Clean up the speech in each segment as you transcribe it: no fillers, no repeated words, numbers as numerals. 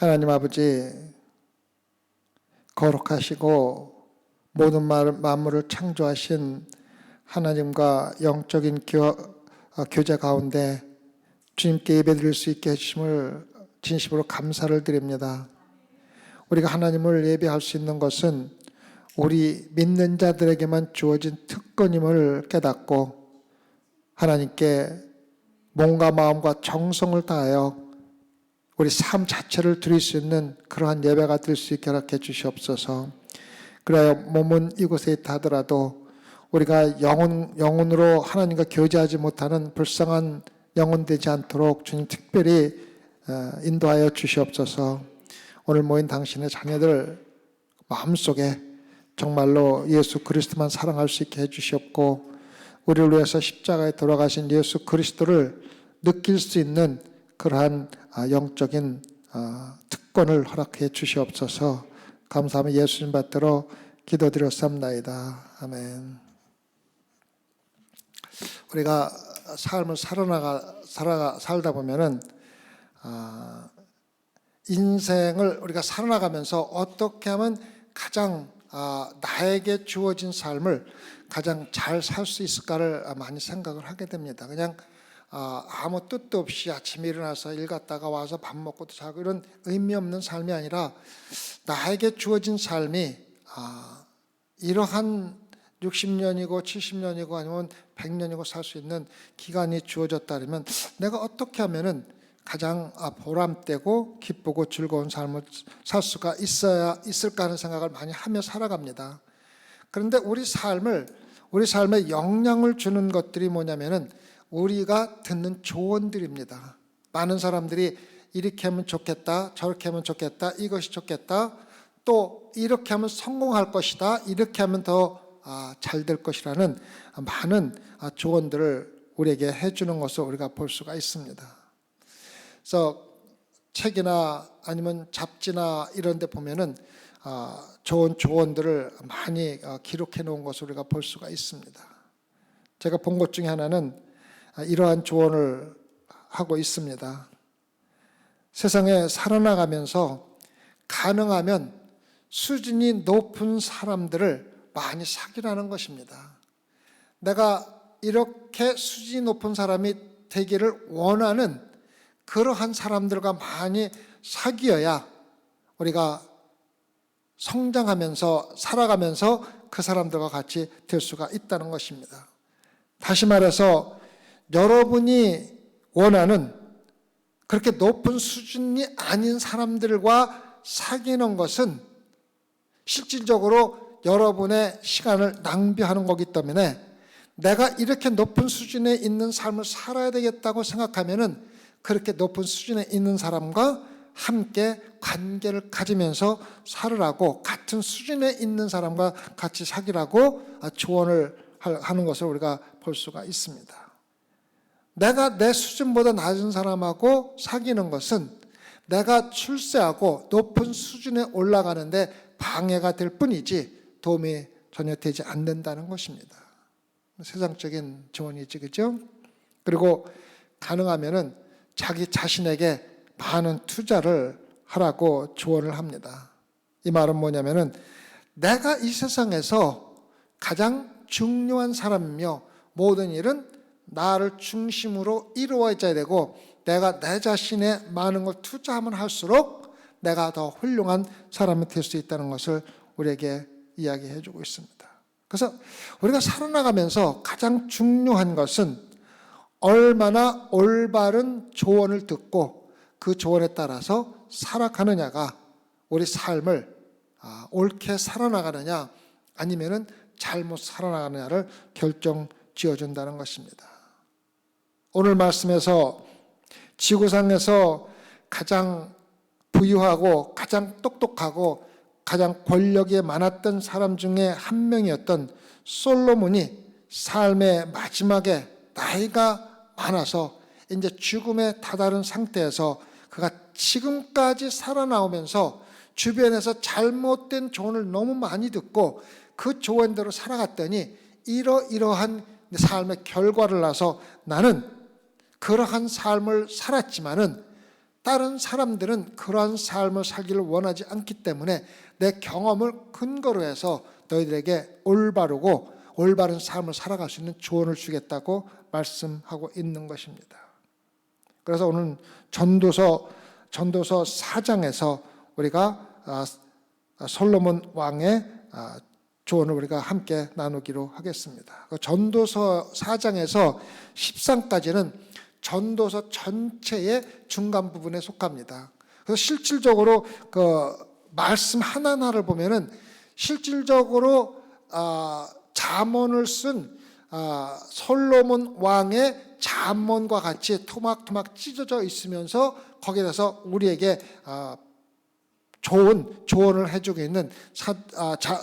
하나님 아버지, 거룩하시고 모든 만물을 창조하신 하나님과 영적인 교제 가운데 주님께 예배드릴 수 있게 해주심을 진심으로 감사를 드립니다. 우리가 하나님을 예배할 수 있는 것은 우리 믿는 자들에게만 주어진 특권임을 깨닫고 하나님께 몸과 마음과 정성을 다하여 우리 삶 자체를 드릴 수 있는 그러한 예배가 될 수 있게 허락해 주시옵소서. 그래야 몸은 이곳에 있다 하더라도 우리가 영혼으로 하나님과 교제하지 못하는 불쌍한 영혼 되지 않도록 주님 특별히 인도하여 주시옵소서. 오늘 모인 당신의 자녀들 마음속에 정말로 예수 그리스도만 사랑할 수 있게 해주시옵고 우리를 위해서 십자가에 돌아가신 예수 그리스도를 느낄 수 있는 그러한 영적인 특권을 허락해 주시옵소서. 감사하며 예수님 받들어 기도드렸사옵나이다. 아멘. 우리가 삶을 살다 보면은 인생을 우리가 살아나가면서 어떻게 하면 가장 나에게 주어진 삶을 가장 잘 살 수 있을까를 많이 생각을 하게 됩니다. 그냥 아무 뜻도 없이 아침에 일어나서 일 갔다가 와서 밥 먹고 또 자고 이런 의미 없는 삶이 아니라 나에게 주어진 삶이 이러한 60년이고 70년이고 아니면 100년이고 살 수 있는 기간이 주어졌다면 내가 어떻게 하면은 가장 보람되고 기쁘고 즐거운 삶을 살 수가 있을까 하는 생각을 많이 하며 살아갑니다. 그런데 우리 삶에 영향을 주는 것들이 뭐냐면은 우리가 듣는 조언들입니다. 많은 사람들이 이렇게 하면 좋겠다, 저렇게 하면 좋겠다, 이것이 좋겠다, 또 이렇게 하면 성공할 것이다, 이렇게 하면 더 잘 될 것이라는 많은 조언들을 우리에게 해주는 것을 우리가 볼 수가 있습니다. 그래서 책이나 아니면 잡지나 이런 데 보면은 좋은 조언들을 많이 기록해 놓은 것을 우리가 볼 수가 있습니다. 제가 본 것 중에 하나는 이러한 조언을 하고 있습니다. 세상에 살아나가면서 가능하면 수준이 높은 사람들을 많이 사귀라는 것입니다. 내가 이렇게 수준이 높은 사람이 되기를 원하는 그러한 사람들과 많이 사귀어야 우리가 성장하면서 살아가면서 그 사람들과 같이 될 수가 있다는 것입니다. 다시 말해서 여러분이 원하는 그렇게 높은 수준이 아닌 사람들과 사귀는 것은 실질적으로 여러분의 시간을 낭비하는 거기 때문에 내가 이렇게 높은 수준에 있는 삶을 살아야 되겠다고 생각하면은 그렇게 높은 수준에 있는 사람과 함께 관계를 가지면서 살으라고, 같은 수준에 있는 사람과 같이 사귀라고 조언을 하는 것을 우리가 볼 수가 있습니다. 내가 내 수준보다 낮은 사람하고 사귀는 것은 내가 출세하고 높은 수준에 올라가는데 방해가 될 뿐이지 도움이 전혀 되지 않는다는 것입니다. 세상적인 조언이지, 그죠? 그리고 가능하면은 자기 자신에게 많은 투자를 하라고 조언을 합니다. 이 말은 뭐냐면은 내가 이 세상에서 가장 중요한 사람이며 모든 일은 나를 중심으로 이루어져야 되고 내가 내 자신에 많은 걸 투자하면 할수록 내가 더 훌륭한 사람이 될 수 있다는 것을 우리에게 이야기해 주고 있습니다. 그래서 우리가 살아나가면서 가장 중요한 것은 얼마나 올바른 조언을 듣고 그 조언에 따라서 살아가느냐가 우리 삶을 옳게 살아나가느냐 아니면은 잘못 살아나가느냐를 결정 지어준다는 것입니다. 오늘 말씀에서 지구상에서 가장 부유하고 가장 똑똑하고 가장 권력이 많았던 사람 중에 한 명이었던 솔로몬이 삶의 마지막에 나이가 많아서 이제 죽음에 다다른 상태에서 그가 지금까지 살아나오면서 주변에서 잘못된 조언을 너무 많이 듣고 그 조언대로 살아갔더니 이러한 삶의 결과를 나서 나는 그러한 삶을 살았지만은 다른 사람들은 그러한 삶을 살기를 원하지 않기 때문에 내 경험을 근거로 해서 너희들에게 올바른 삶을 살아갈 수 있는 조언을 주겠다고 말씀하고 있는 것입니다. 그래서 오늘 전도서 4장에서 우리가 솔로몬 왕의 조언을 우리가 함께 나누기로 하겠습니다. 전도서 4장에서 13까지는 전도서 전체의 중간 부분에 속합니다. 그래서 실질적으로 그 말씀 하나하나를 보면은 실질적으로 잠언을 쓴 솔로몬 왕의 잠언과 같이 토막토막 찢어져 있으면서 거기에 대해서 우리에게 좋은 조언을 해주고 있는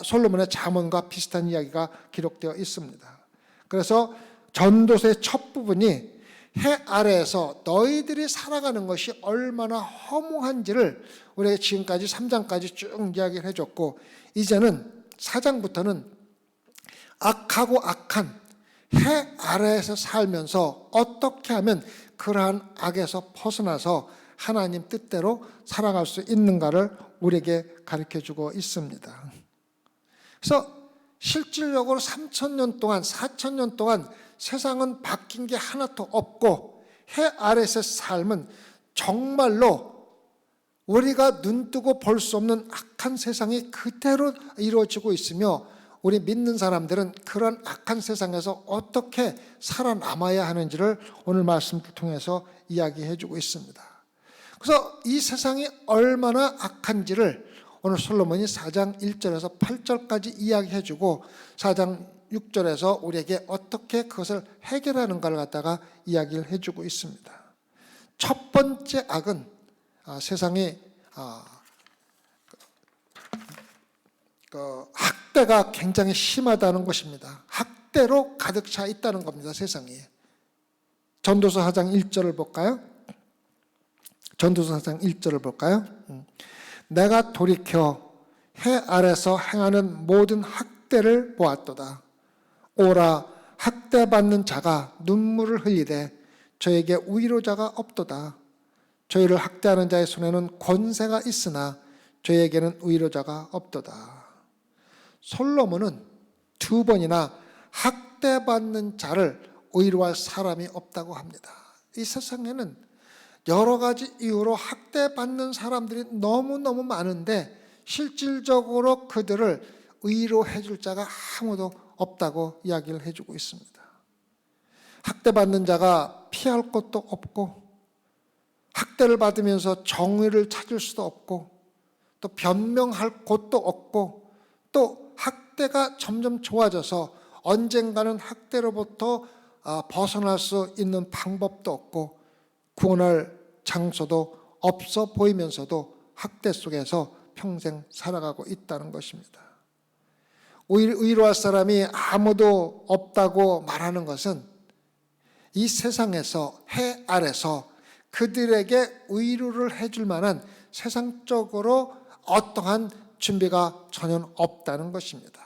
솔로몬의 잠언과 비슷한 이야기가 기록되어 있습니다. 그래서 전도서의 첫 부분이 해 아래에서 너희들이 살아가는 것이 얼마나 허무한지를 우리가 지금까지 3장까지 쭉 이야기를 해줬고, 이제는 4장부터는 악하고 악한 해 아래에서 살면서 어떻게 하면 그러한 악에서 벗어나서 하나님 뜻대로 살아갈 수 있는가를 우리에게 가르쳐주고 있습니다. 그래서 실질적으로 3,000년 동안 4,000년 동안 세상은 바뀐 게 하나도 없고 해 아래에서의 삶은 정말로 우리가 눈뜨고 볼 수 없는 악한 세상이 그대로 이루어지고 있으며, 우리 믿는 사람들은 그런 악한 세상에서 어떻게 살아남아야 하는지를 오늘 말씀을 통해서 이야기해주고 있습니다. 그래서 이 세상이 얼마나 악한지를 오늘 솔로몬이 4장 1절에서 8절까지 이야기해주고 4장 6절에서 우리에게 어떻게 그것을 해결하는가를 갖다가 이야기를 해주고 있습니다. 첫 번째 악은 세상이 학대가 굉장히 심하다는 것입니다. 학대로 가득 차 있다는 겁니다. 세상이. 전도서 4장 1절을 볼까요? 전도서 4장 1절을 볼까요? 내가 돌이켜 해 아래서 행하는 모든 학대를 보았도다. 오라, 학대받는 자가 눈물을 흘리되 저에게 위로자가 없도다. 저희를 학대하는 자의 손에는 권세가 있으나 저에게는 위로자가 없도다. 솔로몬은 2번이나 학대받는 자를 위로할 사람이 없다고 합니다. 이 세상에는 여러 가지 이유로 학대받는 사람들이 너무너무 많은데 실질적으로 그들을 위로해 줄 자가 아무도 없다고 이야기를 해주고 있습니다. 학대받는 자가 피할 곳도 없고, 학대를 받으면서 정의를 찾을 수도 없고, 또 변명할 곳도 없고, 또 학대가 점점 좋아져서 언젠가는 학대로부터 벗어날 수 있는 방법도 없고, 구원할 장소도 없어 보이면서도 학대 속에서 평생 살아가고 있다는 것입니다. 위로할 사람이 아무도 없다고 말하는 것은 이 세상에서 해 아래서 그들에게 위로를 해줄 만한 세상적으로 어떠한 준비가 전혀 없다는 것입니다.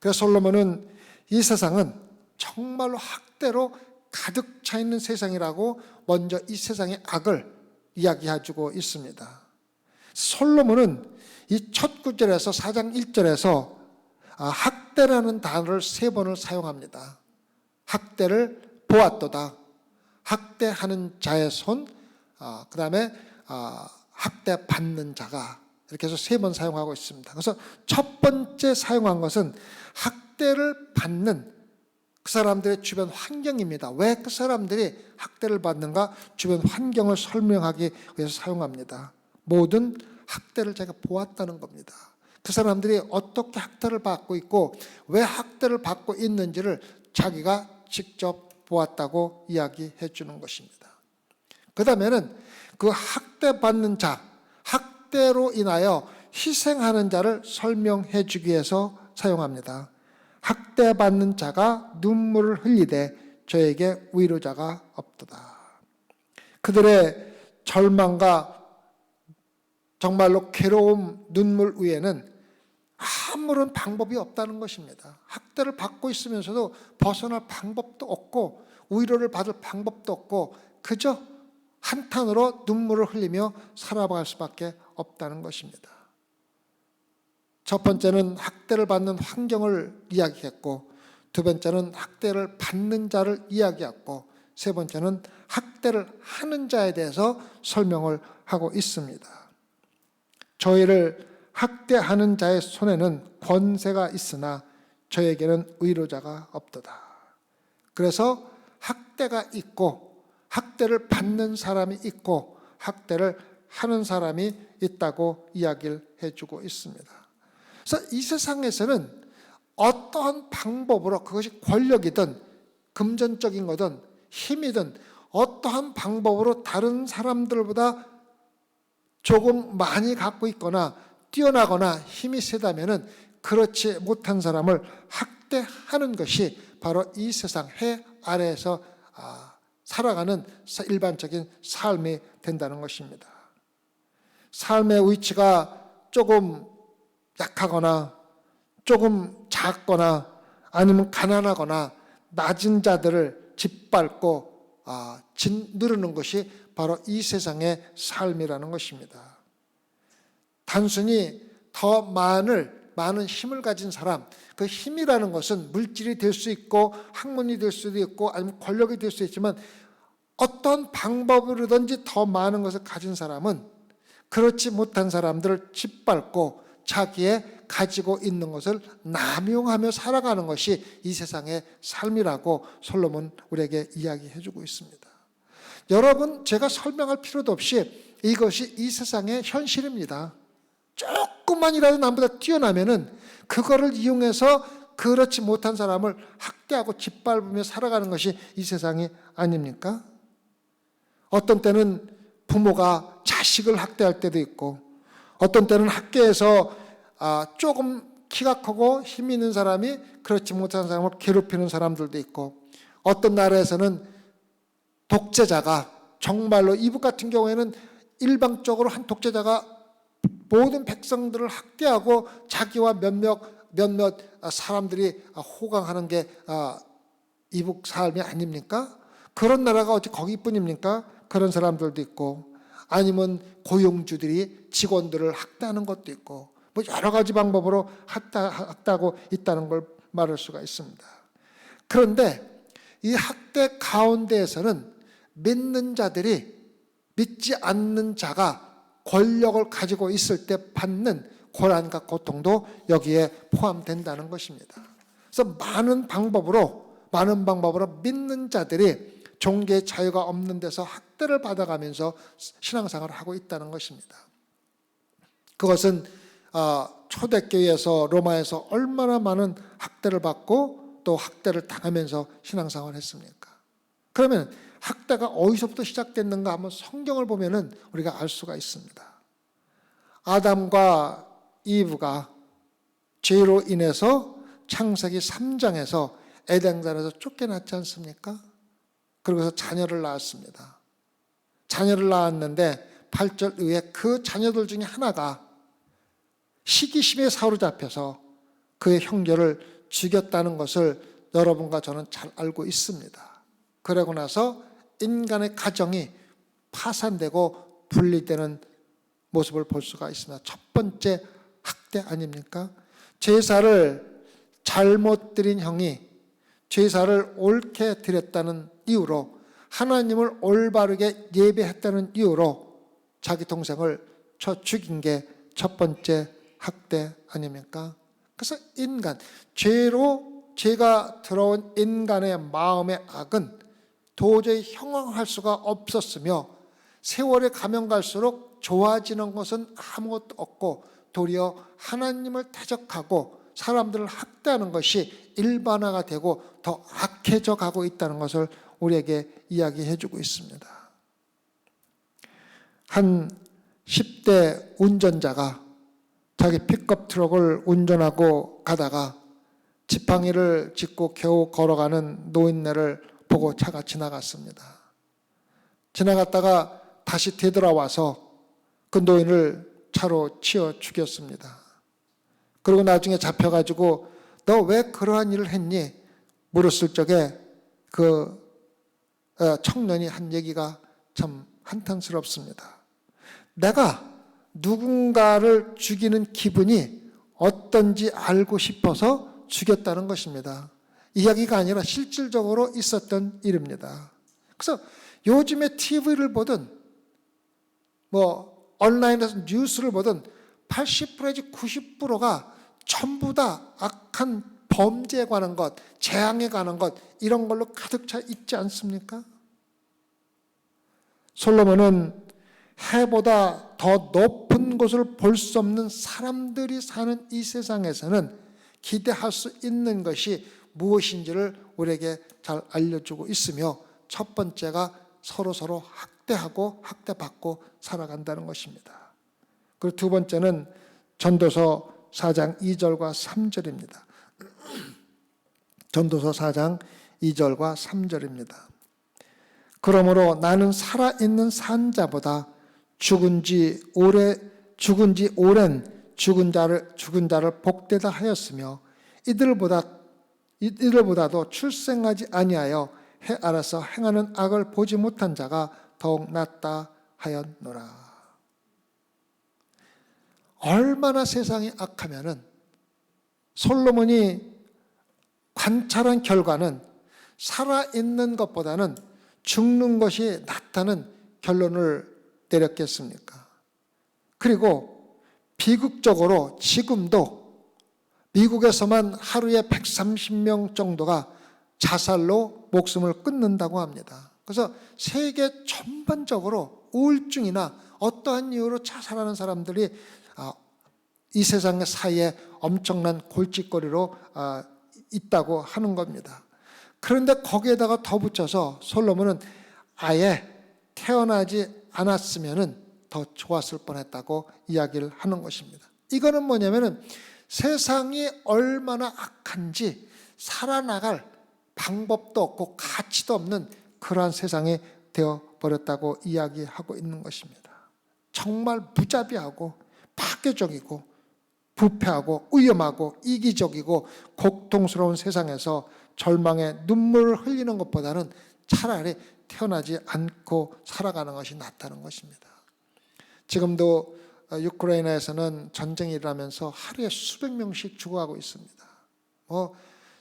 그래서 솔로몬은 이 세상은 정말로 학대로 가득 차 있는 세상이라고 먼저 이 세상의 악을 이야기해주고 있습니다. 솔로몬은 이 첫 구절에서 4장 1절에서 학대라는 단어를 3번을 사용합니다. 학대를 보았도다, 학대하는 자의 손, 그 다음에 학대받는 자가, 이렇게 해서 3번 사용하고 있습니다. 그래서 첫 번째 사용한 것은 학대를 받는 그 사람들의 주변 환경입니다. 왜 그 사람들이 학대를 받는가? 주변 환경을 설명하기 위해서 사용합니다. 모든 학대를 제가 보았다는 겁니다. 그 사람들이 어떻게 학대를 받고 있고 왜 학대를 받고 있는지를 자기가 직접 보았다고 이야기해 주는 것입니다. 그 다음에는 그 학대받는 자, 학대로 인하여 희생하는 자를 설명해 주기 위해서 사용합니다. 학대받는 자가 눈물을 흘리되 저에게 위로자가 없도다. 그들의 절망과 정말로 괴로움, 눈물 위에는 아무런 방법이 없다는 것입니다. 학대를 받고 있으면서도 벗어날 방법도 없고 위로를 받을 방법도 없고 그저 한탄으로 눈물을 흘리며 살아갈 수밖에 없다는 것입니다. 첫 번째는 학대를 받는 환경을 이야기했고, 두 번째는 학대를 받는 자를 이야기했고, 세 번째는 학대를 하는 자에 대해서 설명을 하고 있습니다. 저희를 학대하는 자의 손에는 권세가 있으나 저에게는 의로자가 없도다. 그래서 학대가 있고 학대를 받는 사람이 있고 학대를 하는 사람이 있다고 이야기를 해주고 있습니다. 그래서 이 세상에서는 어떠한 방법으로, 그것이 권력이든 금전적인 거든 힘이든 어떠한 방법으로 다른 사람들보다 조금 많이 갖고 있거나 뛰어나거나 힘이 세다면은 그렇지 못한 사람을 학대하는 것이 바로 이 세상 해 아래에서 살아가는 일반적인 삶이 된다는 것입니다. 삶의 위치가 조금 약하거나 조금 작거나 아니면 가난하거나 낮은 자들을 짓밟고 짓누르는 것이 바로 이 세상의 삶이라는 것입니다. 단순히 더 많은 힘을 가진 사람, 그 힘이라는 것은 물질이 될 수 있고 학문이 될 수도 있고 아니면 권력이 될 수 있지만 어떤 방법으로든지 더 많은 것을 가진 사람은 그렇지 못한 사람들을 짓밟고 자기의 가지고 있는 것을 남용하며 살아가는 것이 이 세상의 삶이라고 솔로몬 우리에게 이야기해주고 있습니다. 여러분, 제가 설명할 필요도 없이 이것이 이 세상의 현실입니다. 조금만이라도 남보다 뛰어나면은 그거를 이용해서 그렇지 못한 사람을 학대하고 짓밟으며 살아가는 것이 이 세상이 아닙니까? 어떤 때는 부모가 자식을 학대할 때도 있고, 어떤 때는 학교에서 조금 키가 크고 힘이 있는 사람이 그렇지 못한 사람을 괴롭히는 사람들도 있고, 어떤 나라에서는 독재자가 정말로 이북 같은 경우에는 일방적으로 한 독재자가 모든 백성들을 학대하고 자기와 몇몇 사람들이 호강하는 게 이북 삶이 아닙니까? 그런 나라가 어찌 거기뿐입니까? 그런 사람들도 있고, 아니면 고용주들이 직원들을 학대하는 것도 있고, 뭐 여러 가지 방법으로 학대하고 있다는 걸 말할 수가 있습니다. 그런데 이 학대 가운데에서는 믿는 자들이 믿지 않는 자가 권력을 가지고 있을 때 받는 고난과 고통도 여기에 포함된다는 것입니다. 그래서 많은 방법으로 믿는 자들이 종교의 자유가 없는 데서 학대를 받아가면서 신앙생활을 하고 있다는 것입니다. 그것은 초대교회에서 로마에서 얼마나 많은 학대를 받고 또 학대를 당하면서 신앙생활을 했습니까? 그러면 학대가 어디서부터 시작됐는가 한번 성경을 보면은 우리가 알 수가 있습니다. 아담과 이브가 죄로 인해서 창세기 3장에서 에덴산에서 쫓겨났지 않습니까? 그러고서 자녀를 낳았습니다. 자녀를 낳았는데 8절 이후에 그 자녀들 중에 하나가 시기심에 사로잡혀서 그의 형제를 죽였다는 것을 여러분과 저는 잘 알고 있습니다. 그러고 나서 인간의 가정이 파산되고 분리되는 모습을 볼 수가 있습니다. 첫 번째 학대 아닙니까? 제사를 잘못 드린 형이 제사를 옳게 드렸다는 이유로, 하나님을 올바르게 예배했다는 이유로 자기 동생을 쳐 죽인 게 첫 번째 학대 아닙니까? 그래서 죄가 들어온 인간의 마음의 악은 도저히 형용할 수가 없었으며, 세월이 가면 갈수록 좋아지는 것은 아무것도 없고 도리어 하나님을 대적하고 사람들을 학대하는 것이 일반화가 되고 더 악해져 가고 있다는 것을 우리에게 이야기해 주고 있습니다. 한 10대 운전자가 자기 픽업 트럭을 운전하고 가다가 지팡이를 짚고 겨우 걸어가는 노인네를 보고 차가 지나갔습니다. 지나갔다가 다시 되돌아와서 그 노인을 차로 치어 죽였습니다. 그리고 나중에 잡혀가지고 너 왜 그러한 일을 했니? 물었을 적에 그 청년이 한 얘기가 참 한탄스럽습니다. 내가 누군가를 죽이는 기분이 어떤지 알고 싶어서 죽였다는 것입니다. 이야기가 아니라 실질적으로 있었던 일입니다. 그래서 요즘에 TV를 보든 온라인에서 뉴스를 보든 80% 내지 90%가 전부 다 악한 범죄에 관한 것, 재앙에 관한 것, 이런 걸로 가득 차 있지 않습니까? 솔로몬은 해보다 더 높은 곳을 볼 수 없는 사람들이 사는 이 세상에서는 기대할 수 있는 것이 무엇인지를 우리에게 잘 알려주고 있으며, 첫 번째가 서로 학대하고 학대받고 살아간다는 것입니다. 그리고 두 번째는 전도서 4장 2절과 3절입니다. 전도서 4장 2절과 3절입니다. 그러므로 나는 살아있는 산자보다 죽은 지 오랜 죽은 자를 복되다 하였으며 이들보다도 출생하지 아니하여 해 알아서 행하는 악을 보지 못한 자가 더욱 낫다 하였노라. 얼마나 세상이 악하면은 솔로몬이 관찰한 결과는 살아있는 것보다는 죽는 것이 낫다는 결론을 내렸겠습니까? 그리고 비극적으로 지금도 미국에서만 하루에 130명 정도가 자살로 목숨을 끊는다고 합니다. 그래서 세계 전반적으로 우울증이나 어떠한 이유로 자살하는 사람들이 이 세상의 사이에 엄청난 골칫거리로 있다고 하는 겁니다. 그런데 거기에다가 덧붙여서 솔로몬은 아예 태어나지 않았으면 더 좋았을 뻔했다고 이야기를 하는 것입니다. 이거는 뭐냐면은 세상이 얼마나 악한지 살아나갈 방법도 없고 가치도 없는 그러한 세상이 되어버렸다고 이야기하고 있는 것입니다. 정말 무자비하고 파괴적이고 부패하고 위험하고 이기적이고 고통스러운 세상에서 절망의 눈물을 흘리는 것보다는 차라리 태어나지 않고 살아가는 것이 낫다는 것입니다. 지금도 우크라이나에서는 전쟁이 일어나면서 하루에 수백 명씩 죽어가고 있습니다.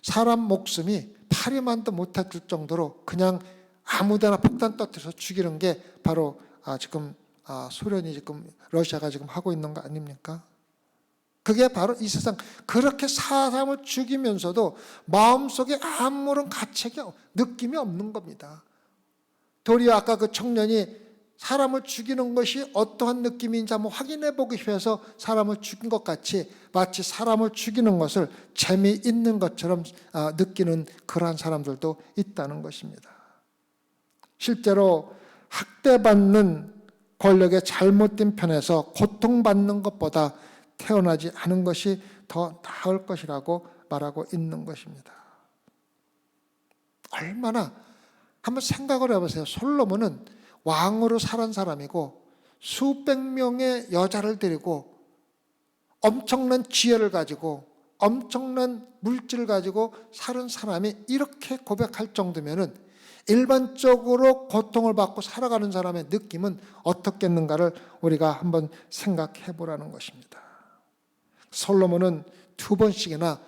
사람 목숨이 파리만도 못할 정도로 그냥 아무데나 폭탄 터뜨려서 죽이는 게 바로 지금 소련이 지금 러시아가 지금 하고 있는 거 아닙니까? 그게 바로 이 세상 그렇게 사람을 죽이면서도 마음속에 아무런 가책이 느낌이 없는 겁니다. 도리어 아까 그 청년이 사람을 죽이는 것이 어떠한 느낌인지 한번 확인해 보기 위해서 사람을 죽인 것 같이 마치 사람을 죽이는 것을 재미있는 것처럼 느끼는 그러한 사람들도 있다는 것입니다. 실제로 학대받는 권력의 잘못된 편에서 고통받는 것보다 태어나지 않은 것이 더 나을 것이라고 말하고 있는 것입니다. 얼마나 한번 생각을 해보세요. 솔로몬은 왕으로 살은 사람이고 수백 명의 여자를 데리고 엄청난 지혜를 가지고 엄청난 물질을 가지고 사는 사람이 이렇게 고백할 정도면은 일반적으로 고통을 받고 살아가는 사람의 느낌은 어떻겠는가를 우리가 한번 생각해 보라는 것입니다. 솔로몬은 2번씩이나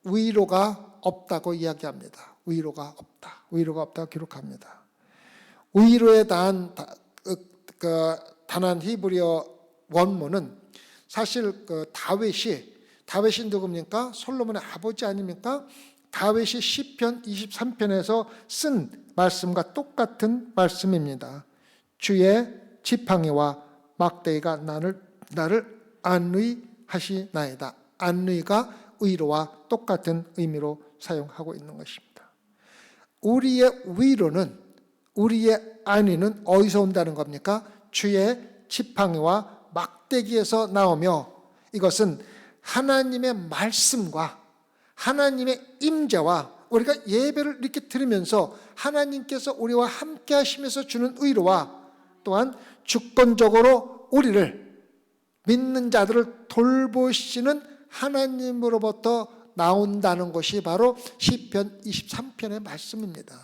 위로가 없다고 이야기합니다. 위로가 없다고 기록합니다. 위로에 단한 히브리어 원문은 사실 다윗이 누굽니까? 솔로몬의 아버지 아닙니까? 다윗이 시편 23편에서 쓴 말씀과 똑같은 말씀입니다. 주의 지팡이와 막대기가 나를 안위하시나이다. 안위가 위로와 똑같은 의미로 사용하고 있는 것입니다. 우리의 위로는, 우리의 안위는 어디서 온다는 겁니까? 주의 지팡이와 막대기에서 나오며, 이것은 하나님의 말씀과 하나님의 임재와 우리가 예배를 이렇게 드리면서 하나님께서 우리와 함께 하시면서 주는 위로와 또한 주권적으로 우리를 믿는 자들을 돌보시는 하나님으로부터 나온다는 것이 바로 시편 23편의 말씀입니다.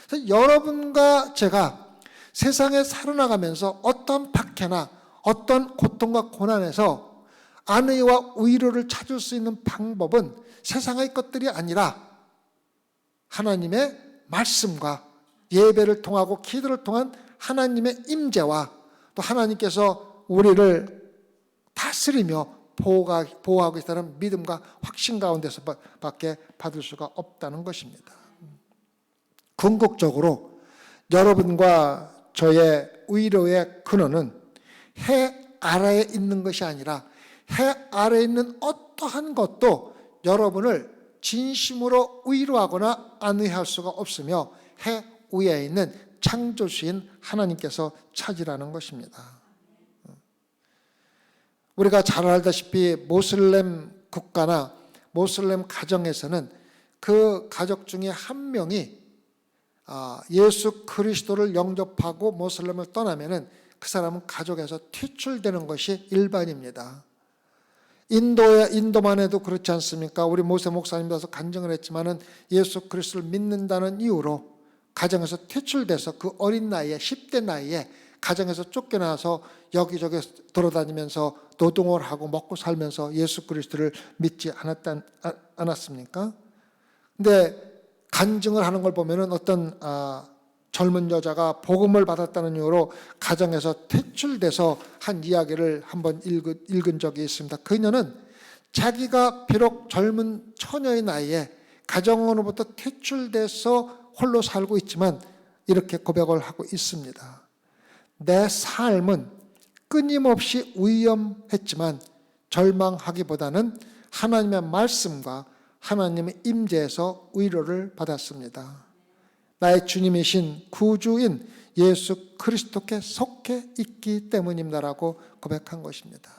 그래서 여러분과 제가 세상에 살아나가면서 어떤 박해나 어떤 고통과 고난에서 안의와 위로를 찾을 수 있는 방법은 세상의 것들이 아니라 하나님의 말씀과 예배를 통하고 기도를 통한 하나님의 임재와 또 하나님께서 우리를 다스리며 보호하고 있다는 믿음과 확신 가운데서 밖에 받을 수가 없다는 것입니다. 궁극적으로 여러분과 저의 위로의 근원은 해 아래에 있는 것이 아니라 해 아래에 있는 어떠한 것도 여러분을 진심으로 위로하거나 안위할 수가 없으며 해 위에 있는 창조주인 하나님께서 찾으라는 것입니다. 우리가 잘 알다시피 모슬렘 국가나 모슬렘 가정에서는 그 가족 중에 한 명이 예수 그리스도를 영접하고 모슬렘을 떠나면은 그 사람은 가족에서 퇴출되는 것이 일반입니다. 인도만 해도 그렇지 않습니까? 우리 모세 목사님도 와서 간증을 했지만은 예수 그리스도를 믿는다는 이유로 가정에서 퇴출돼서 그 어린 나이에 10대 나이에 가정에서 쫓겨나서 여기저기 돌아다니면서 노동을 하고 먹고 살면서 예수 그리스도를 믿지 않았습니까? 근데 간증을 하는 걸 보면은 어떤 젊은 여자가 복음을 받았다는 이유로 가정에서 퇴출돼서 한 이야기를 한번 읽은 적이 있습니다. 그녀는 자기가 비록 젊은 처녀의 나이에 가정으로부터 퇴출돼서 홀로 살고 있지만 이렇게 고백을 하고 있습니다. 내 삶은 끊임없이 위험했지만 절망하기보다는 하나님의 말씀과 하나님의 임재에서 위로를 받았습니다. 나의 주님이신 구주인 예수 그리스도께 속해 있기 때문입니다라고 고백한 것입니다.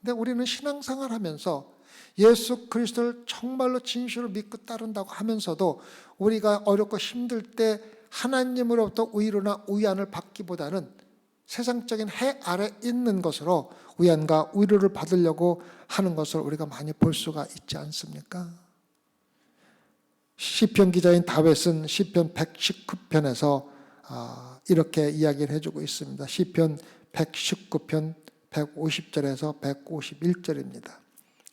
근데 우리는 신앙생활 하면서 예수 그리스도를 정말로 진실로 믿고 따른다고 하면서도 우리가 어렵고 힘들 때 하나님으로부터 위로나 위안을 받기보다는 세상적인 해 아래 있는 것으로 위안과 위로를 받으려고 하는 것을 우리가 많이 볼 수가 있지 않습니까? 시편 기자인 다윗은 시편 119편에서 이렇게 이야기를 해주고 있습니다. 시편 119편 150절에서 151절입니다.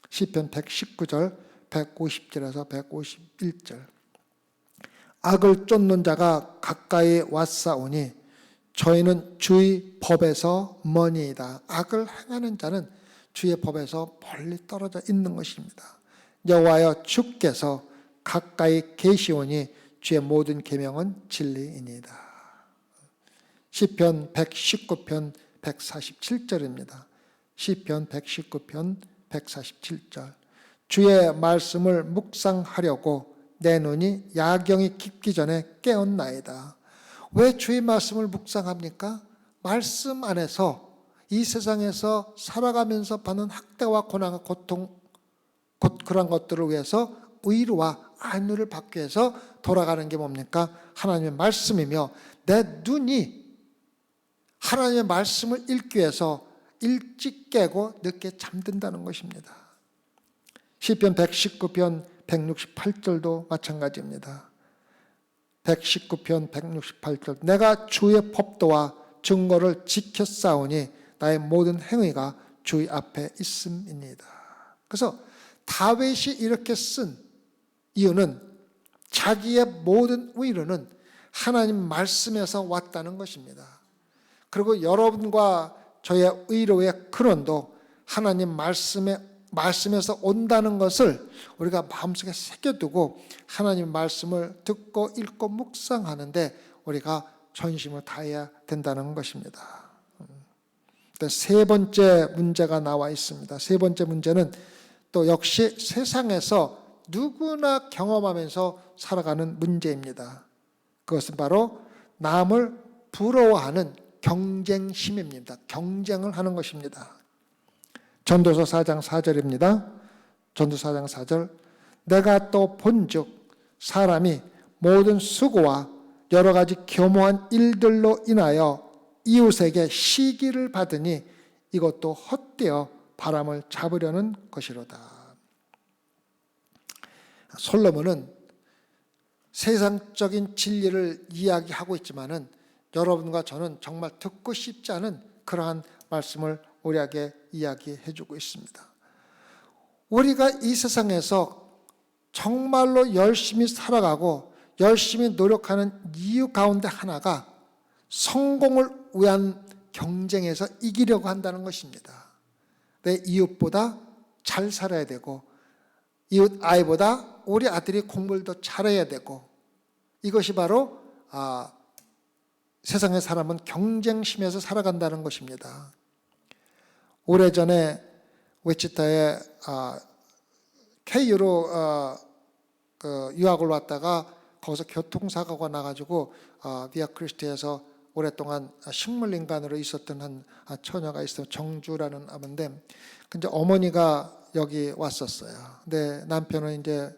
시편 119절 150절에서 151절. 악을 쫓는 자가 가까이 왔사오니 저희는 주의 법에서 머니이다. 악을 행하는 자는 주의 법에서 멀리 떨어져 있는 것입니다. 여호와여 주께서 가까이 계시오니 주의 모든 계명은 진리이니이다. 시편 119편 147절입니다. 시편 119편 147절. 주의 말씀을 묵상하려고 내 눈이 야경이 깊기 전에 깨었나이다. 왜 주의 말씀을 묵상합니까? 말씀 안에서 이 세상에서 살아가면서 받는 학대와 고난과 고통, 그런 것들을 위해서 위로와 안위를 받기 위해서 돌아가는 게 뭡니까? 하나님의 말씀이며 내 눈이 하나님의 말씀을 읽기 위해서 일찍 깨고 늦게 잠든다는 것입니다. 시편 119편 168절도 마찬가지입니다. 119편 168절. 내가 주의 법도와 증거를 지켰사오니 나의 모든 행위가 주의 앞에 있음이니이다. 그래서 다윗이 이렇게 쓴 이유는 자기의 모든 위로는 하나님 말씀에서 왔다는 것입니다. 그리고 여러분과 저의 위로의 근원도 하나님 말씀에서 온다는 것을 우리가 마음속에 새겨두고 하나님 말씀을 듣고 읽고 묵상하는데 우리가 전심을 다해야 된다는 것입니다. 세 번째 문제가 나와 있습니다. 세 번째 문제는 또 역시 세상에서 누구나 경험하면서 살아가는 문제입니다. 그것은 바로 남을 부러워하는 경쟁심입니다. 경쟁을 하는 것입니다. 전도서 4장 4절입니다. 전도서 4장 4절. 내가 또 본즉 사람이 모든 수고와 여러 가지 교모한 일들로 인하여 이웃에게 시기를 받으니 이것도 헛되어 바람을 잡으려는 것이로다. 솔로몬은 세상적인 진리를 이야기하고 있지만은 여러분과 저는 정말 듣고 싶지 않은 그러한 말씀을 우리에게 이야기해 주고 있습니다. 우리가 이 세상에서 정말로 열심히 살아가고 열심히 노력하는 이유 가운데 하나가 성공을 위한 경쟁에서 이기려고 한다는 것입니다. 내 이웃보다 잘 살아야 되고 이웃 아이보다 우리 아들이 공부를 더 잘해야 되고, 이것이 바로 세상의 사람은 경쟁심에서 살아간다는 것입니다. 오래전에 위치타에 KU로 유학을 왔다가 거기서 교통사고가 나가지고 비아 크리스티에서 오랫동안 식물인간으로 있었던 한 처녀가 있어요. 정주라는 아인데, 근데 어머니가 여기 왔었어요. 근데 남편은 이제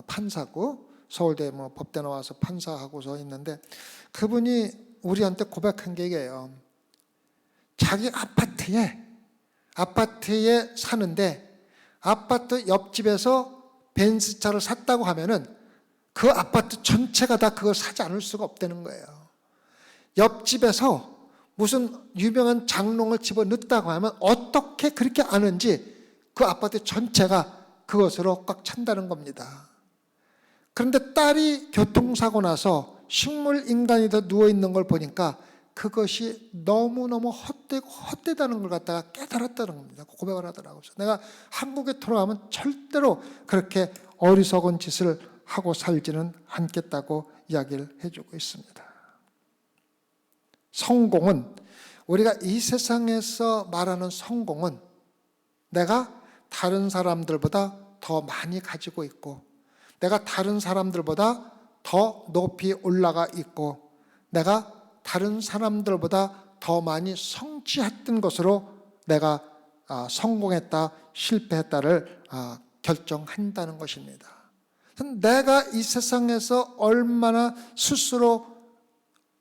판사고 서울대 법대 나와서 판사하고서 있는데, 그분이 우리한테 고백한 게 이게요. 자기 아파트에 사는데 아파트 옆집에서 벤츠차를 샀다고 하면은 그 아파트 전체가 다 그걸 사지 않을 수가 없다는 거예요. 옆집에서 무슨 유명한 장롱을 집어넣었다고 하면 어떻게 그렇게 아는지 그 아파트 전체가 그것으로 꽉 찬다는 겁니다. 그런데 딸이 교통사고 나서 식물인간이 더 누워있는 걸 보니까 그것이 너무너무 헛되다는 걸 갖다가 깨달았다는 겁니다. 고백을 하더라고요. 내가 한국에 돌아가면 절대로 그렇게 어리석은 짓을 하고 살지는 않겠다고 이야기를 해주고 있습니다. 성공은, 우리가 이 세상에서 말하는 성공은 내가 다른 사람들보다 더 많이 가지고 있고, 내가 다른 사람들보다 더 높이 올라가 있고, 내가 다른 사람들보다 더 많이 성취했던 것으로 내가 성공했다, 실패했다를 결정한다는 것입니다. 내가 이 세상에서 얼마나 스스로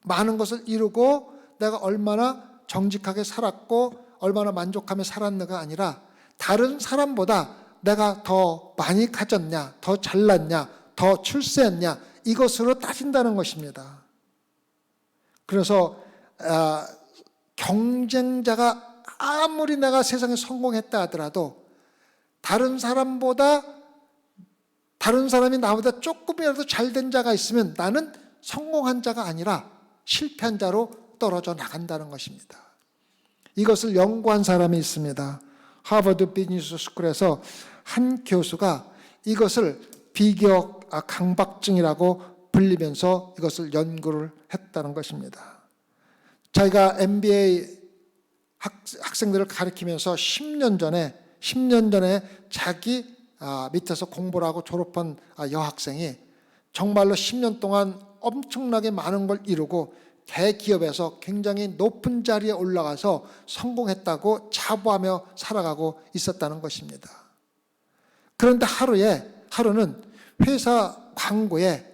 많은 것을 이루고 내가 얼마나 정직하게 살았고 얼마나 만족하며 살았느가 아니라 다른 사람보다 내가 더 많이 가졌냐, 더 잘났냐, 더 출세했냐, 이것으로 따진다는 것입니다. 그래서 경쟁자가 아무리 내가 세상에 성공했다 하더라도 다른 사람이 나보다 조금이라도 잘된 자가 있으면 나는 성공한 자가 아니라 실패한 자로 떨어져 나간다는 것입니다. 이것을 연구한 사람이 있습니다. 하버드 비즈니스 스쿨에서 한 교수가 이것을 비교 강박증이라고 불리면서 이것을 연구를 했다는 것입니다. 자기가 MBA 학생들을 가르치면서 10년 전에 자기 밑에서 공부를 하고 졸업한 여학생이 정말로 10년 동안 엄청나게 많은 걸 이루고 대기업에서 굉장히 높은 자리에 올라가서 성공했다고 자부하며 살아가고 있었다는 것입니다. 그런데 하루는 회사 광고에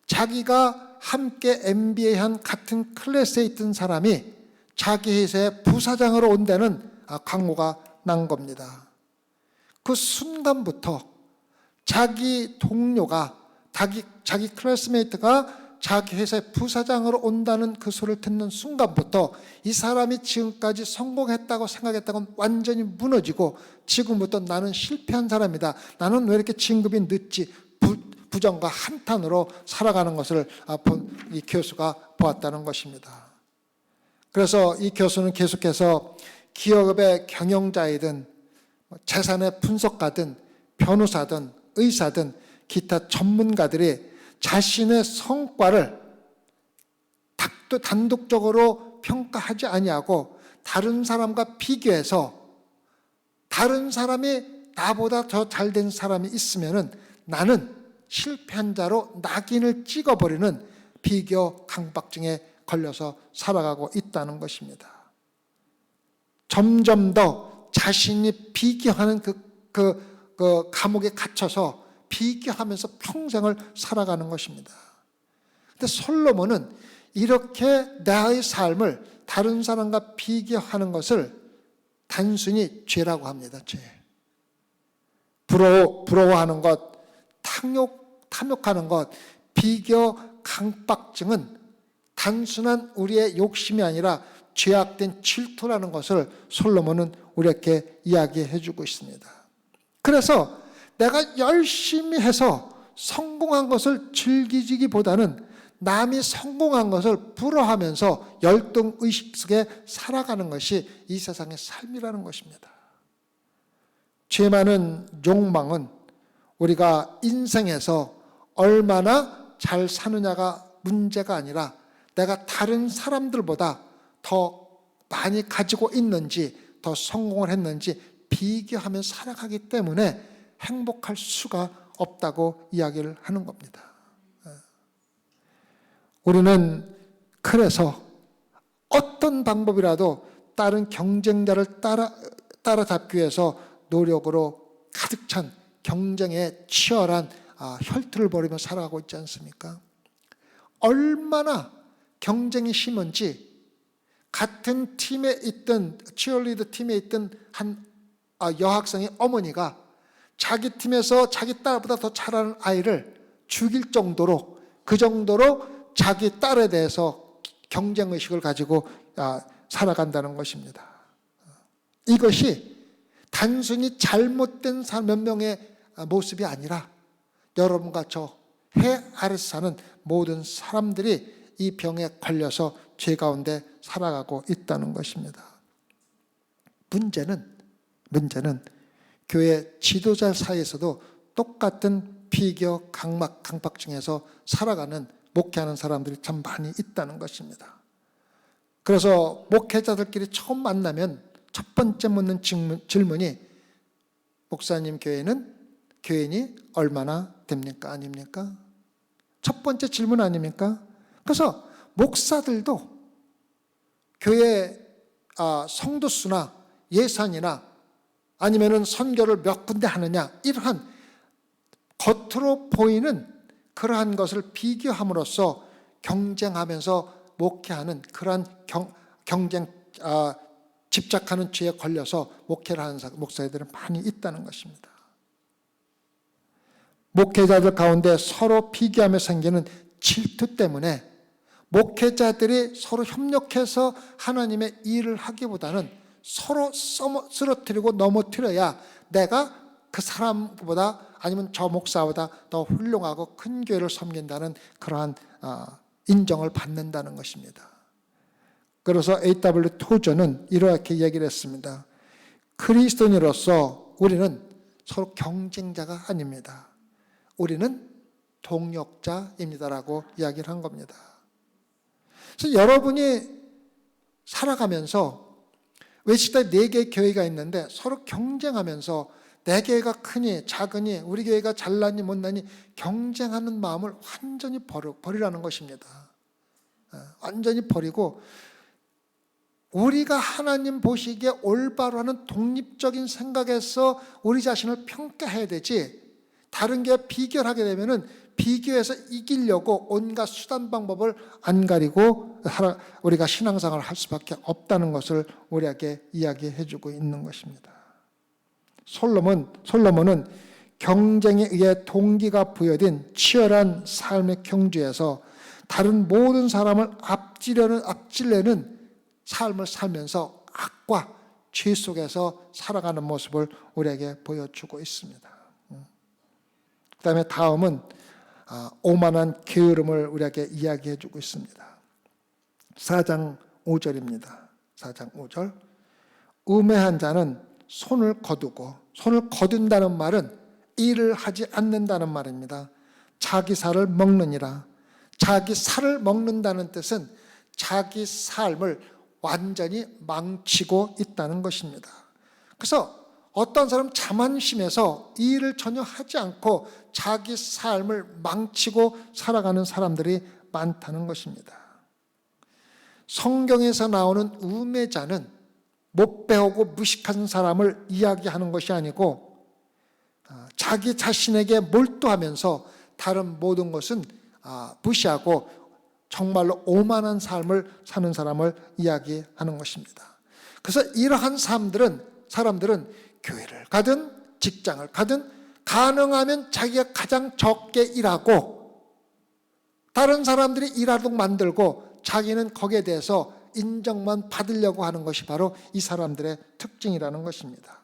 자기가 함께 MBA한 같은 클래스에 있던 사람이 자기 회사의 부사장으로 온다는 광고가 난 겁니다. 그 순간부터 자기 동료가, 자기 클래스메이트가 자기 회사의 부사장으로 온다는 그 소리를 듣는 순간부터 이 사람이 지금까지 성공했다고 생각했다고 완전히 무너지고, 지금부터 나는 실패한 사람이다, 나는 왜 이렇게 진급이 늦지, 부정과 한탄으로 살아가는 것을 이 교수가 보았다는 것입니다. 그래서 이 교수는 계속해서 기업의 경영자이든 재산의 분석가든 변호사든 의사든 기타 전문가들이 자신의 성과를 단독적으로 평가하지 아니하고 다른 사람과 비교해서 다른 사람이 나보다 더 잘된 사람이 있으면은 나는 실패한 자로 낙인을 찍어버리는 비교 강박증에 걸려서 살아가고 있다는 것입니다. 점점 더 자신이 비교하는 그 감옥에 갇혀서 비교하면서 평생을 살아가는 것입니다. 근데 솔로몬은 이렇게 나의 삶을 다른 사람과 비교하는 것을 단순히 죄라고 합니다. 죄. 부러워하는 것, 탐욕하는 것, 비교 강박증은 단순한 우리의 욕심이 아니라 죄악된 질투라는 것을 솔로몬은 우리에게 이야기해 주고 있습니다. 그래서 내가 열심히 해서 성공한 것을 즐기기보다는 남이 성공한 것을 부러워하면서 열등의식 속에 살아가는 것이 이 세상의 삶이라는 것입니다. 죄 많은 욕망은 우리가 인생에서 얼마나 잘 사느냐가 문제가 아니라 내가 다른 사람들보다 더 많이 가지고 있는지, 더 성공을 했는지 비교하며 살아가기 때문에 행복할 수가 없다고 이야기를 하는 겁니다. 우리는 그래서 어떤 방법이라도 다른 경쟁자를 따라잡기 위해서 노력으로 가득 찬 경쟁에 치열한 혈투를 벌이며 살아가고 있지 않습니까? 얼마나 경쟁이 심한지 같은 팀에 있던 치어리더 팀에 있던 한 여학생의 어머니가 자기 팀에서 자기 딸보다 더 잘하는 아이를 죽일 정도로, 그 정도로 자기 딸에 대해서 경쟁의식을 가지고 살아간다는 것입니다. 이것이 단순히 잘못된 몇 명의 모습이 아니라 여러분과 저 해 아래서 사는 모든 사람들이 이 병에 걸려서 죄 가운데 살아가고 있다는 것입니다. 문제는 교회 지도자 사이에서도 똑같은 비교, 강박증에서 살아가는, 목회하는 사람들이 참 많이 있다는 것입니다. 그래서 목회자들끼리 처음 만나면 첫 번째 묻는 질문이 목사님 교인이 얼마나 됩니까? 아닙니까? 첫 번째 질문 아닙니까? 그래서 목사들도 교회 성도수나 예산이나 아니면은 선교를 몇 군데 하느냐, 이러한 겉으로 보이는 그러한 것을 비교함으로써 경쟁하면서 목회하는 그러한 경쟁 집착하는 죄에 걸려서 목회를 하는 목사들은 많이 있다는 것입니다. 목회자들 가운데 서로 비교하며 생기는 질투 때문에 목회자들이 서로 협력해서 하나님의 일을 하기보다는 서로 쓰러뜨리고 넘어뜨려야 내가 그 사람보다 아니면 저 목사보다 더 훌륭하고 큰 교회를 섬긴다는 그러한 인정을 받는다는 것입니다. 그래서 A.W. 토저는 이렇게 얘기를 했습니다. 그리스도인으로서 우리는 서로 경쟁자가 아닙니다. 우리는 동역자입니다라고 이야기를 한 겁니다. 그래서 여러분이 살아가면서 외식당 4개의 교회가 있는데 서로 경쟁하면서 내 교회가 크니 작으니 우리 교회가 잘나니 못나니 경쟁하는 마음을 완전히 버리라는 것입니다. 완전히 버리고 우리가 하나님 보시기에 올바로 하는 독립적인 생각에서 우리 자신을 평가해야 되지, 다른 게 비교를 하게 되면은 비교해서 이기려고 온갖 수단 방법을 안 가리고 우리가 신앙생활을 할 수밖에 없다는 것을 우리에게 이야기해 주고 있는 것입니다. 솔로몬은 경쟁에 의해 동기가 부여된 치열한 삶의 경주에서 다른 모든 사람을 앞질려는 삶을 살면서 악과 죄 속에서 살아가는 모습을 우리에게 보여주고 있습니다. 그 다음에 다음은 오만한 게으름을 우리에게 이야기해 주고 있습니다. 4장 5절입니다. 4장 5절. 우매한 자는 손을 거둔다는 말은 일을 하지 않는다는 말입니다. 자기 살을 먹느니라. 자기 살을 먹는다는 뜻은 자기 삶을 완전히 망치고 있다는 것입니다. 그래서 어떤 사람 자만심에서 이 일을 전혀 하지 않고 자기 삶을 망치고 살아가는 사람들이 많다는 것입니다. 성경에서 나오는 우매자는 못 배우고 무식한 사람을 이야기하는 것이 아니고 자기 자신에게 몰두하면서 다른 모든 것은 무시하고 정말로 오만한 삶을 사는 사람을 이야기하는 것입니다. 그래서 이러한 사람들은 교회를 가든 직장을 가든 가능하면 자기가 가장 적게 일하고 다른 사람들이 일하도록 만들고 자기는 거기에 대해서 인정만 받으려고 하는 것이 바로 이 사람들의 특징이라는 것입니다.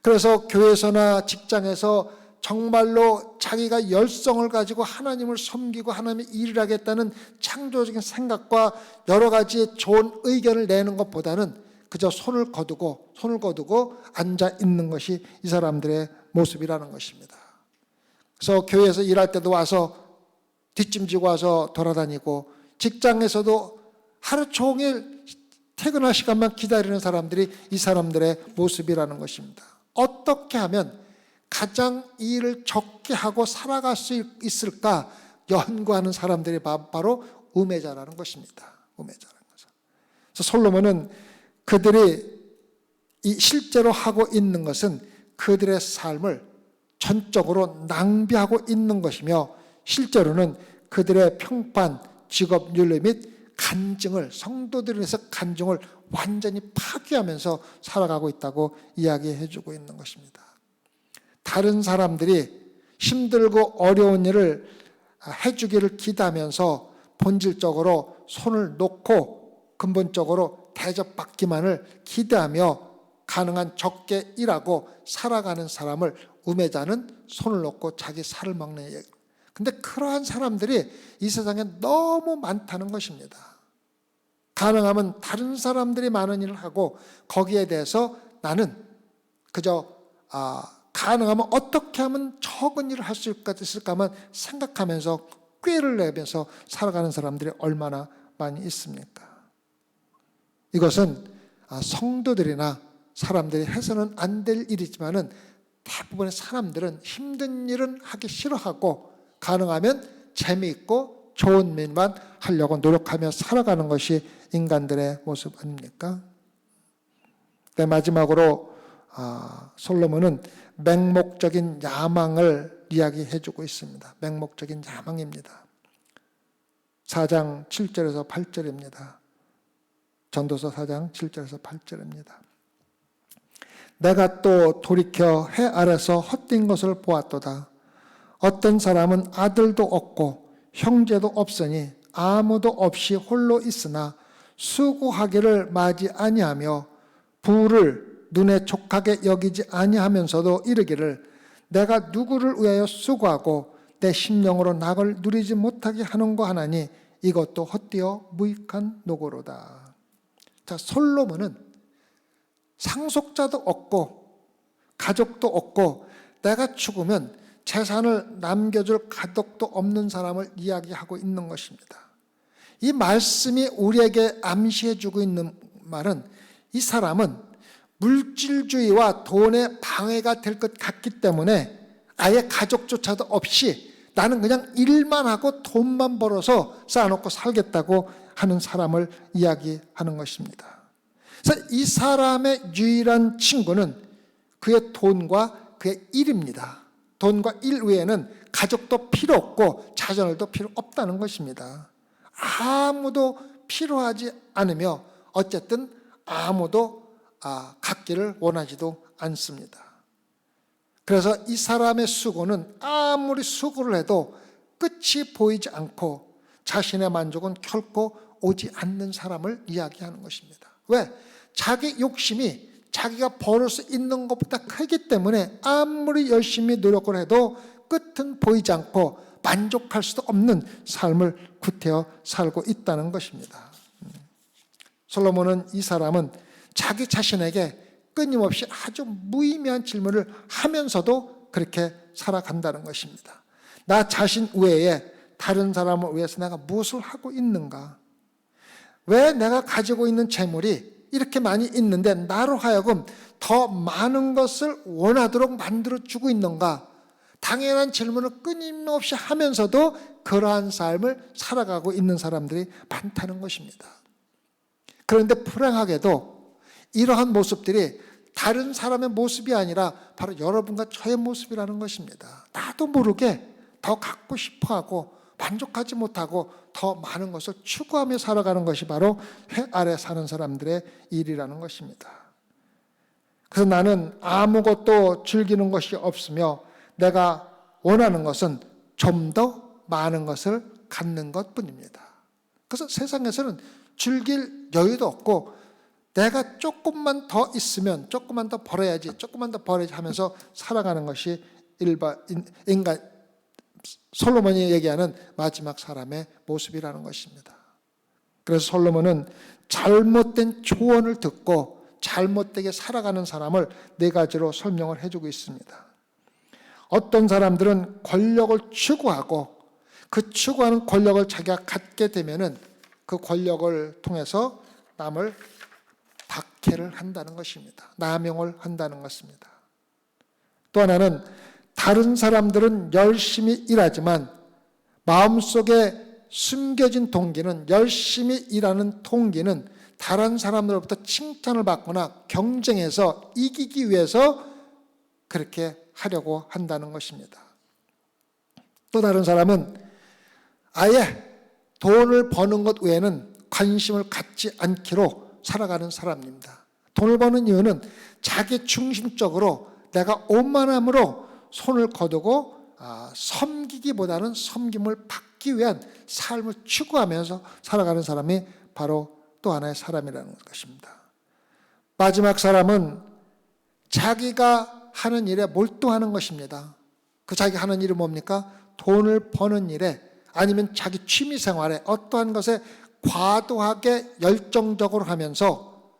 그래서 교회에서나 직장에서 정말로 자기가 열성을 가지고 하나님을 섬기고 하나님의 일을 하겠다는 창조적인 생각과 여러 가지 좋은 의견을 내는 것보다는 그저 손을 거두고 앉아 있는 것이 이 사람들의 모습이라는 것입니다. 그래서 교회에서 일할 때도 와서 뒷짐지고 와서 돌아다니고, 직장에서도 하루 종일 퇴근할 시간만 기다리는 사람들이 이 사람들의 모습이라는 것입니다. 어떻게 하면 가장 일을 적게 하고 살아갈 수 있을까 연구하는 사람들이 바로 우매자라는 것입니다. 우매자라는 거죠. 그래서 솔로몬은 그들이 실제로 하고 있는 것은 그들의 삶을 전적으로 낭비하고 있는 것이며, 실제로는 그들의 평판, 직업 윤리 및 간증을, 성도들을 위해서 간증을 완전히 파괴하면서 살아가고 있다고 이야기해주고 있는 것입니다. 다른 사람들이 힘들고 어려운 일을 해주기를 기대하면서 본질적으로 손을 놓고 근본적으로 대접받기만을 기대하며 가능한 적게 일하고 살아가는 사람을 우매자는 손을 놓고 자기 살을 먹는 얘기. 근데 그러한 사람들이 이 세상에 너무 많다는 것입니다. 가능하면 다른 사람들이 많은 일을 하고 거기에 대해서 나는 그저 가능하면 어떻게 하면 적은 일을 할 수 있을까만 생각하면서 꾀를 내면서 살아가는 사람들이 얼마나 많이 있습니까? 이것은 성도들이나 사람들이 해서는 안 될 일이지만은 대부분의 사람들은 힘든 일은 하기 싫어하고 가능하면 재미있고 좋은 일만 하려고 노력하며 살아가는 것이 인간들의 모습 아닙니까? 마지막으로 솔로몬은 맹목적인 야망을 이야기해주고 있습니다. 맹목적인 야망입니다. 4장 7절에서 8절입니다. 전도서 4장 7절에서 8절입니다. 내가 또 돌이켜 해 아래서 헛된 것을 보았도다. 어떤 사람은 아들도 없고 형제도 없으니 아무도 없이 홀로 있으나 수고하기를 마지 아니하며 부를 눈에 족하게 여기지 아니하면서도 이르기를 내가 누구를 위하여 수고하고 내 심령으로 낙을 누리지 못하게 하는가 하나니 이것도 헛되어 무익한 노고로다. 자, 솔로몬은 상속자도 없고 가족도 없고 내가 죽으면 재산을 남겨줄 가족도 없는 사람을 이야기하고 있는 것입니다. 이 말씀이 우리에게 암시해주고 있는 말은 이 사람은 물질주의와 돈에 방해가 될 것 같기 때문에 아예 가족조차도 없이 나는 그냥 일만 하고 돈만 벌어서 쌓아놓고 살겠다고 하는 사람을 이야기하는 것입니다. 그래서 이 사람의 유일한 친구는 그의 돈과 그의 일입니다. 돈과 일 외에는 가족도 필요 없고 자녀들도 필요 없다는 것입니다. 아무도 필요하지 않으며 어쨌든 아무도 갖기를 원하지도 않습니다. 그래서 이 사람의 수고는 아무리 수고를 해도 끝이 보이지 않고 자신의 만족은 결코 오지 않는 사람을 이야기하는 것입니다. 왜? 자기 욕심이 자기가 벌을 수 있는 것보다 크기 때문에 아무리 열심히 노력을 해도 끝은 보이지 않고 만족할 수도 없는 삶을 구태여 살고 있다는 것입니다. 솔로몬은 이 사람은 자기 자신에게 끊임없이 아주 무의미한 질문을 하면서도 그렇게 살아간다는 것입니다. 나 자신 외에 다른 사람을 위해서 내가 무엇을 하고 있는가? 왜 내가 가지고 있는 재물이 이렇게 많이 있는데 나로 하여금 더 많은 것을 원하도록 만들어주고 있는가? 당연한 질문을 끊임없이 하면서도 그러한 삶을 살아가고 있는 사람들이 많다는 것입니다. 그런데 불행하게도 이러한 모습들이 다른 사람의 모습이 아니라 바로 여러분과 저의 모습이라는 것입니다. 나도 모르게 더 갖고 싶어하고 만족하지 못하고 더 많은 것을 추구하며 살아가는 것이 바로 해 아래 사는 사람들의 일이라는 것입니다. 그래서 나는 아무것도 즐기는 것이 없으며 내가 원하는 것은 좀 더 많은 것을 갖는 것뿐입니다. 그래서 세상에서는 즐길 여유도 없고 내가 조금만 더 있으면 조금만 더 벌어야지 하면서 살아가는 것이 인간 솔로몬이 얘기하는 마지막 사람의 모습이라는 것입니다. 그래서 솔로몬은 잘못된 조언을 듣고 잘못되게 살아가는 사람을 네 가지로 설명을 해주고 있습니다. 어떤 사람들은 권력을 추구하고 그 추구하는 권력을 자기가 갖게 되면은 그 권력을 통해서 남을 박해를 한다는 것입니다. 남용을 한다는 것입니다. 또 하나는 다른 사람들은 열심히 일하지만 마음속에 숨겨진 동기는, 열심히 일하는 동기는 다른 사람들로부터 칭찬을 받거나 경쟁해서 이기기 위해서 그렇게 하려고 한다는 것입니다. 또 다른 사람은 아예 돈을 버는 것 외에는 관심을 갖지 않기로 살아가는 사람입니다. 돈을 버는 이유는 자기 중심적으로 내가 오만함으로 손을 거두고 섬기기보다는 섬김을 받기 위한 삶을 추구하면서 살아가는 사람이 바로 또 하나의 사람이라는 것입니다. 마지막 사람은 자기가 하는 일에 몰두하는 것입니다. 그 자기 하는 일이 뭡니까? 돈을 버는 일에 아니면 자기 취미 생활에 어떠한 것에 과도하게 열정적으로 하면서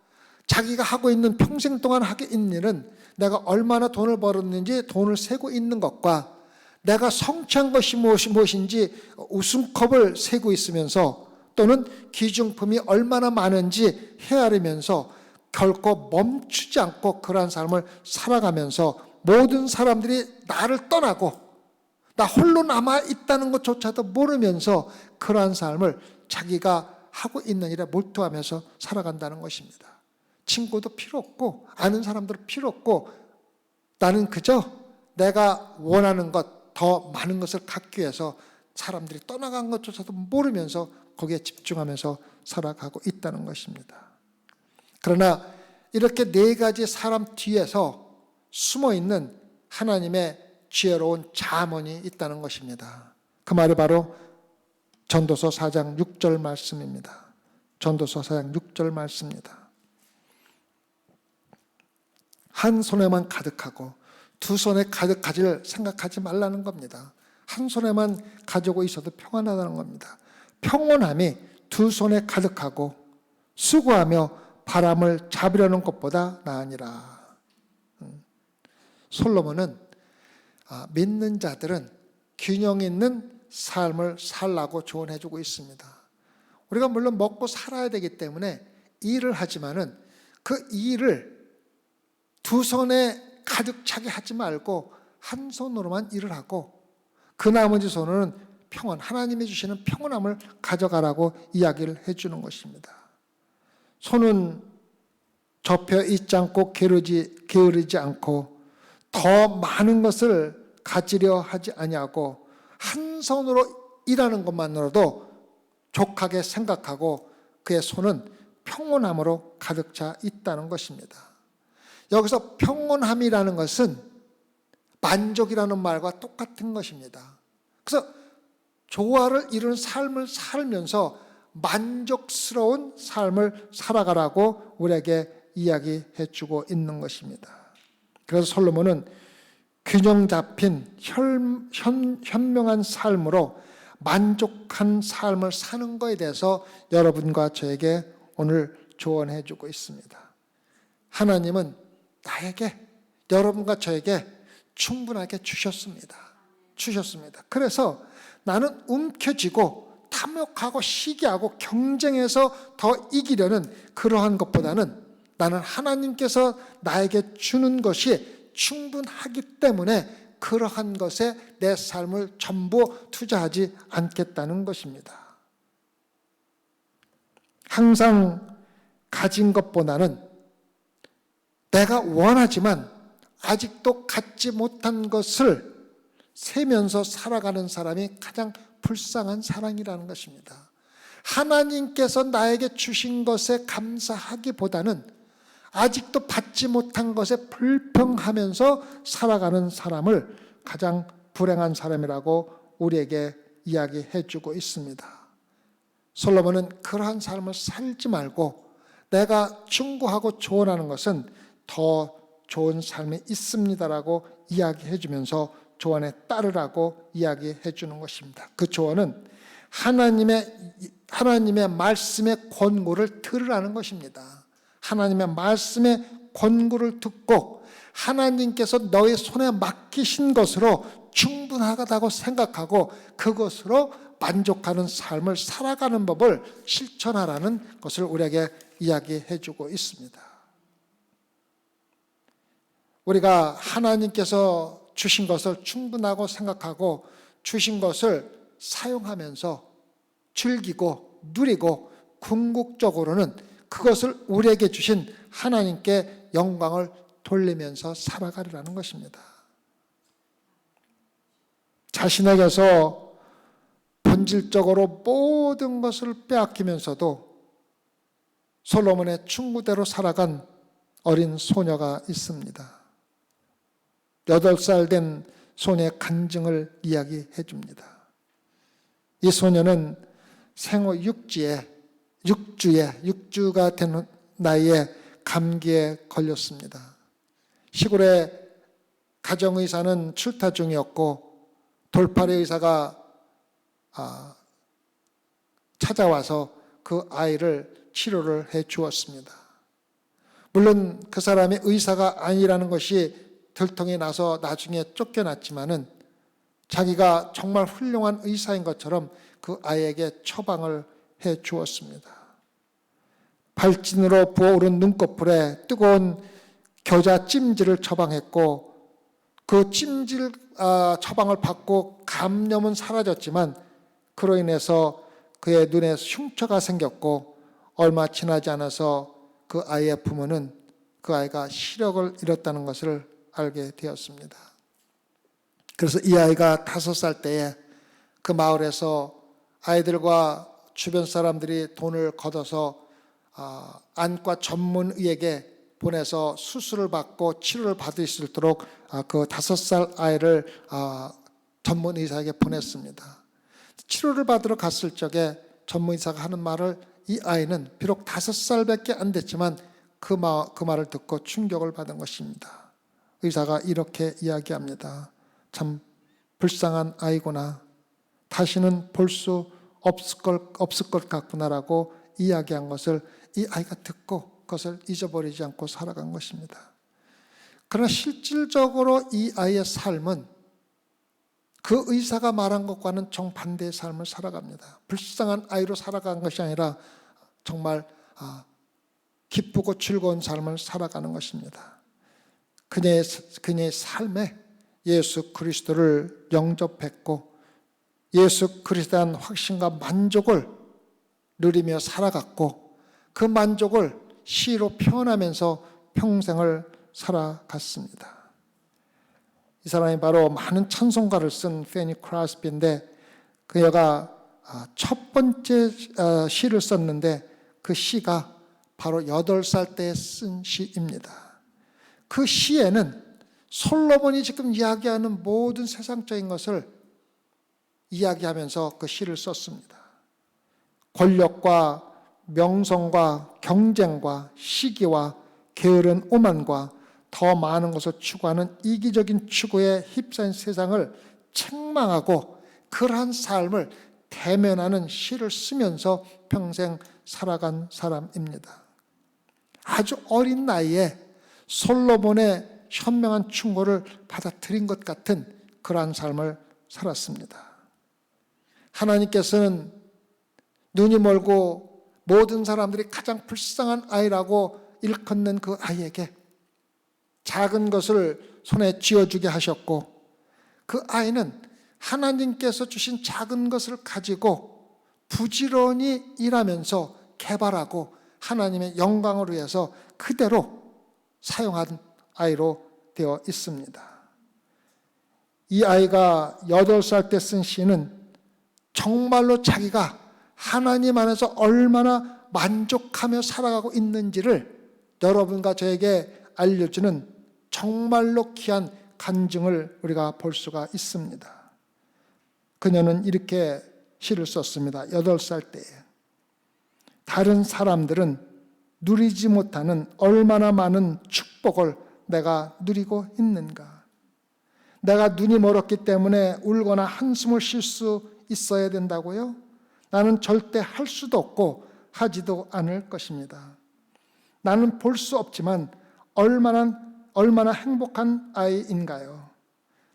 자기가 하고 있는 평생 동안 하게 있는 일은 내가 얼마나 돈을 벌었는지 돈을 세고 있는 것과 내가 성취한 것이 무엇인지 우승컵을 세고 있으면서 또는 기중품이 얼마나 많은지 헤아리면서 결코 멈추지 않고 그러한 삶을 살아가면서 모든 사람들이 나를 떠나고 나 홀로 남아있다는 것조차도 모르면서 그러한 삶을 자기가 하고 있는 일에 몰두하면서 살아간다는 것입니다. 친구도 필요 없고 아는 사람들도 필요 없고 나는 그저 내가 원하는 것 더 많은 것을 갖기 위해서 사람들이 떠나간 것조차도 모르면서 거기에 집중하면서 살아가고 있다는 것입니다. 그러나 이렇게 네 가지 사람 뒤에서 숨어있는 하나님의 지혜로운 자문이 있다는 것입니다. 그 말이 바로 전도서 4장 6절 말씀입니다. 전도서 4장 6절 말씀입니다. 한 손에만 가득하고 두 손에 가득하지를 생각하지 말라는 겁니다. 한 손에만 가지고 있어도 평안하다는 겁니다. 평온함이 두 손에 가득하고 수고하며 바람을 잡으려는 것보다 나으니라. 솔로몬은 믿는 자들은 균형 있는 삶을 살라고 조언해주고 있습니다. 우리가 물론 먹고 살아야 되기 때문에 일을 하지만은 그 일을 두 손에 가득 차게 하지 말고 한 손으로만 일을 하고 그 나머지 손으로는 평안, 하나님이 주시는 평온함을 가져가라고 이야기를 해주는 것입니다. 손은 접혀 있지 않고 게으르지 않고 더 많은 것을 가지려 하지 아니하고 한 손으로 일하는 것만으로도 족하게 생각하고 그의 손은 평온함으로 가득 차 있다는 것입니다. 여기서 평온함이라는 것은 만족이라는 말과 똑같은 것입니다. 그래서 조화를 이룬 삶을 살면서 만족스러운 삶을 살아가라고 우리에게 이야기해 주고 있는 것입니다. 그래서 솔로몬은 균형 잡힌 현명한 삶으로 만족한 삶을 사는 것에 대해서 여러분과 저에게 오늘 조언해 주고 있습니다. 하나님은 나에게, 여러분과 저에게 충분하게 주셨습니다. 그래서 나는 움켜쥐고 탐욕하고 시기하고 경쟁해서 더 이기려는 그러한 것보다는 나는 하나님께서 나에게 주는 것이 충분하기 때문에 그러한 것에 내 삶을 전부 투자하지 않겠다는 것입니다. 항상 가진 것보다는 내가 원하지만 아직도 갖지 못한 것을 세면서 살아가는 사람이 가장 불쌍한 사람이라는 것입니다. 하나님께서 나에게 주신 것에 감사하기보다는 아직도 받지 못한 것에 불평하면서 살아가는 사람을 가장 불행한 사람이라고 우리에게 이야기해 주고 있습니다. 솔로몬은 그러한 삶을 살지 말고 내가 충고하고 조언하는 것은 더 좋은 삶이 있습니다라고 이야기해 주면서 조언에 따르라고 이야기해 주는 것입니다. 그 조언은 하나님의 말씀의 권고를 들으라는 것입니다. 하나님의 말씀의 권고를 듣고 하나님께서 너의 손에 맡기신 것으로 충분하다고 생각하고 그것으로 만족하는 삶을 살아가는 법을 실천하라는 것을 우리에게 이야기해 주고 있습니다. 우리가 하나님께서 주신 것을 충분하고 생각하고 주신 것을 사용하면서 즐기고 누리고 궁극적으로는 그것을 우리에게 주신 하나님께 영광을 돌리면서 살아가리라는 것입니다. 자신에게서 본질적으로 모든 것을 빼앗기면서도 솔로몬의 충고대로 살아간 어린 소녀가 있습니다. 8살 된 소녀의 간증을 이야기해 줍니다. 이 소녀는 생후 6주가 된 나이에 감기에 걸렸습니다. 시골의 가정의사는 출타 중이었고 돌팔이 의사가 찾아와서 그 아이를 치료를 해 주었습니다. 물론 그 사람이 의사가 아니라는 것이 들통이 나서 나중에 쫓겨났지만은 자기가 정말 훌륭한 의사인 것처럼 그 아이에게 처방을 해 주었습니다. 발진으로 부어오른 눈꺼풀에 뜨거운 겨자 찜질을 처방했고 그 찜질 처방을 받고 감염은 사라졌지만 그로 인해서 그의 눈에 흉터가 생겼고 얼마 지나지 않아서 그 아이의 부모는 그 아이가 시력을 잃었다는 것을 알게 되었습니다. 그래서 이 아이가 5살 때에 그 마을에서 아이들과 주변 사람들이 돈을 걷어서 안과 전문의에게 보내서 수술을 받고 치료를 받을 수 있도록 그 5살 아이를 전문의사에게 보냈습니다. 치료를 받으러 갔을 적에 전문의사가 하는 말을 이 아이는 비록 5살밖에 안 됐지만 그 말을 듣고 충격을 받은 것입니다. 의사가 이렇게 이야기합니다. 참 불쌍한 아이구나. 다시는 볼 수 없을 것 같구나라고 이야기한 것을 이 아이가 듣고 그것을 잊어버리지 않고 살아간 것입니다. 그러나 실질적으로 이 아이의 삶은 그 의사가 말한 것과는 정반대의 삶을 살아갑니다. 불쌍한 아이로 살아간 것이 아니라 정말 기쁘고 즐거운 삶을 살아가는 것입니다. 그녀의 삶에 예수 그리스도를 영접했고 예수 그리스도에 대한 확신과 만족을 누리며 살아갔고 그 만족을 시로 표현하면서 평생을 살아갔습니다. 이 사람이 바로 많은 찬송가를 쓴 페니 크라스비인데 그녀가 첫 번째 시를 썼는데 그 시가 바로 8살 때 쓴 시입니다. 그 시에는 솔로몬이 지금 이야기하는 모든 세상적인 것을 이야기하면서 그 시를 썼습니다. 권력과 명성과 경쟁과 시기와 게으른 오만과 더 많은 것을 추구하는 이기적인 추구에 휩싸인 세상을 책망하고 그러한 삶을 대면하는 시를 쓰면서 평생 살아간 사람입니다. 아주 어린 나이에 솔로몬의 현명한 충고를 받아들인 것 같은 그러한 삶을 살았습니다. 하나님께서는 눈이 멀고 모든 사람들이 가장 불쌍한 아이라고 일컫는 그 아이에게 작은 것을 손에 쥐어주게 하셨고 그 아이는 하나님께서 주신 작은 것을 가지고 부지런히 일하면서 개발하고 하나님의 영광을 위해서 그대로 사용한 아이로 되어 있습니다. 이 아이가 8살 때 쓴 시는 정말로 자기가 하나님 안에서 얼마나 만족하며 살아가고 있는지를 여러분과 저에게 알려주는 정말로 귀한 간증을 우리가 볼 수가 있습니다. 그녀는 이렇게 시를 썼습니다. 8살 때에 다른 사람들은 누리지 못하는 얼마나 많은 축복을 내가 누리고 있는가? 내가 눈이 멀었기 때문에 울거나 한숨을 쉴 수 있어야 된다고요? 나는 절대 할 수도 없고 하지도 않을 것입니다. 나는 볼 수 없지만 얼마나 행복한 아이인가요?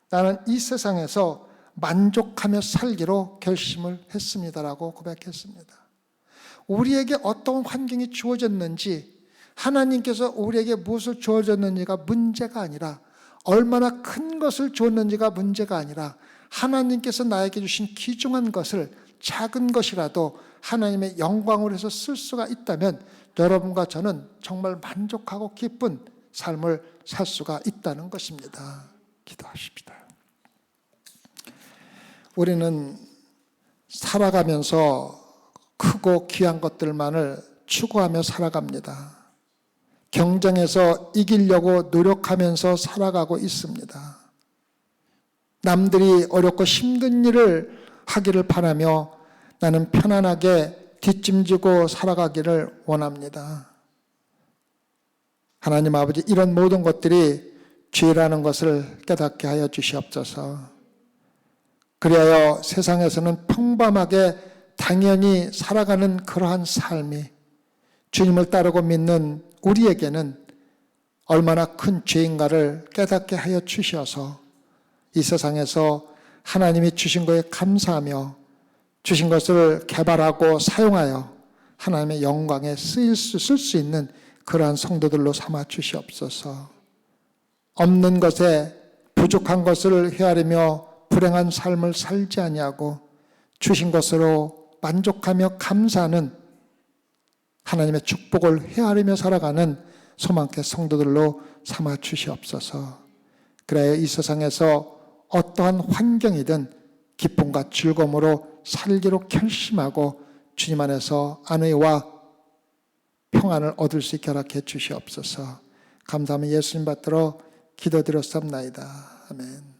나는 이 세상에서 만족하며 살기로 결심을 했습니다라고 고백했습니다. 우리에게 어떤 환경이 주어졌는지, 하나님께서 우리에게 무엇을 주어졌는지가 문제가 아니라, 얼마나 큰 것을 주었는지가 문제가 아니라, 하나님께서 나에게 주신 귀중한 것을 작은 것이라도 하나님의 영광을 해서 쓸 수가 있다면 여러분과 저는 정말 만족하고 기쁜 삶을 살 수가 있다는 것입니다. 기도하십시다. 우리는 살아가면서 크고 귀한 것들만을 추구하며 살아갑니다. 경쟁에서 이기려고 노력하면서 살아가고 있습니다. 남들이 어렵고 힘든 일을 하기를 바라며 나는 편안하게 뒷짐지고 살아가기를 원합니다. 하나님 아버지, 이런 모든 것들이 죄라는 것을 깨닫게 하여 주시옵소서. 그리하여 세상에서는 평범하게 당연히 살아가는 그러한 삶이 주님을 따르고 믿는 우리에게는 얼마나 큰 죄인가를 깨닫게 하여 주셔서 이 세상에서 하나님이 주신 것에 감사하며 주신 것을 개발하고 사용하여 하나님의 영광에 쓸 수 있는 그러한 성도들로 삼아 주시옵소서. 없는 것에 부족한 것을 헤아리며 불행한 삶을 살지 아니하고 주신 것으로 만족하며 감사하는 하나님의 축복을 헤아리며 살아가는 소망케 성도들로 삼아 주시옵소서. 그래야 이 세상에서 어떠한 환경이든 기쁨과 즐거움으로 살기로 결심하고 주님 안에서 안의와 평안을 얻을 수 있게 허락해 주시옵소서. 감사하며 예수님 받들어 기도드렸사옵나이다. 아멘.